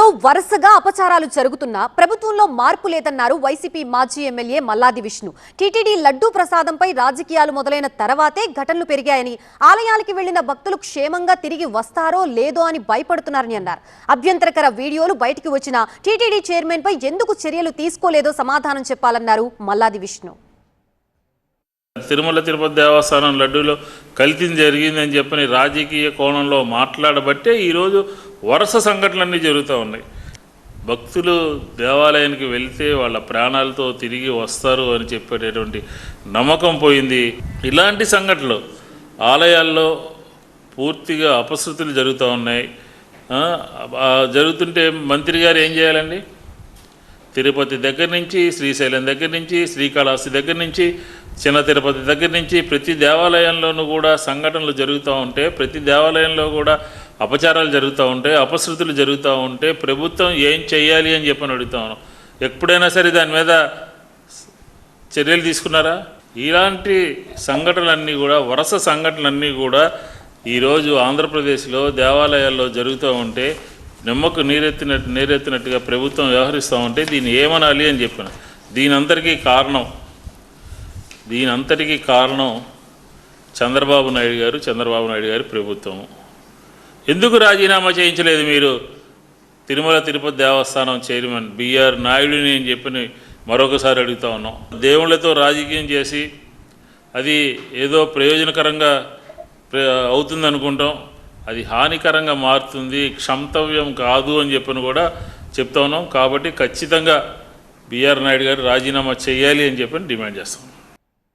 తిరుమలలో వరుసగా అపచారాలు జరుగుతున్నా ప్రభుత్వంలో మార్పు లేదన్నారు వైసీపీ మాజీ ఎమ్మెల్యే మల్లాది విష్ణు. టీటీడీ లడ్డూ ప్రసాదంపై రాజకీయాలు మొదలైన తర్వాతే ఘటనలు పెరిగాయని, ఆలయాలకి వెళ్లిన భక్తులు క్షేమంగా తిరిగి వస్తారో లేదో అని భయపడుతున్నారని అన్నారు. అభ్యంతరకర వీడియోలు బయటికి వచ్చిన టీటీడీ చైర్మన్ పై ఎందుకు చర్యలు తీసుకోలేదో సమాధానం చెప్పాలన్నారు మల్లాది విష్ణు. తిరుమల తిరుపతి దేవస్థానం లడ్డూలో కల్తీ జరిగిందని చెప్పని రాజకీయ కోణంలో మాట్లాడబట్టే ఈరోజు వరుస సంఘటనలన్నీ జరుగుతూ ఉన్నాయి. భక్తులు దేవాలయానికి వెళ్తే వాళ్ళ ప్రాణాలతో తిరిగి వస్తారు అని చెప్పేటటువంటి నమ్మకం పోయింది. ఇలాంటి సంఘటనలు ఆలయాల్లో పూర్తిగా అపశృతులు జరుగుతూ ఉన్నాయి. జరుగుతుంటే మంత్రి గారు ఏం చేయాలండి? తిరుపతి దగ్గర నుంచి, శ్రీశైలం దగ్గర నుంచి, శ్రీకాళహస్తి దగ్గర నుంచి, చిన్న తిరుపతి దగ్గర నుంచి ప్రతి దేవాలయంలోనూ కూడా సంఘటనలు జరుగుతూ ఉంటే, ప్రతి దేవాలయంలో కూడా అపచారాలు జరుగుతూ ఉంటే, అపశృతులు జరుగుతూ ఉంటే ప్రభుత్వం ఏం చేయాలి అని చెప్పని అడుగుతాను. ఎప్పుడైనా సరే దాని మీద చర్యలు తీసుకున్నారా? ఇలాంటి సంఘటనలన్నీ కూడా, వరుస సంఘటనలన్నీ కూడా ఈరోజు ఆంధ్రప్రదేశ్లో దేవాలయాల్లో జరుగుతూ ఉంటే నిమ్మకు నీరెత్తినట్టుగా ప్రభుత్వం వ్యవహరిస్తూ ఉంటే దీన్ని ఏమనాలి అని చెప్పాను. దీని అంతటికీ కారణం చంద్రబాబు నాయుడు గారి ప్రభుత్వం. ఎందుకు రాజీనామా చేయించలేదు మీరు? తిరుమల తిరుపతి దేవస్థానం చైర్మన్ బిఆర్ నాయుడిని అని చెప్పని మరొకసారి అడుగుతా ఉన్నాం. దేవుళ్ళతో రాజకీయం చేసి అది ఏదో ప్రయోజనకరంగా అవుతుందనుకుంటాం, అది హానికరంగా మారుతుంది, క్షంతవ్యం కాదు అని చెప్పని కూడా చెప్తా ఉన్నాం. కాబట్టి ఖచ్చితంగా బిఆర్ నాయుడు గారు రాజీనామా చేయాలి అని చెప్పని డిమాండ్ చేస్తాం.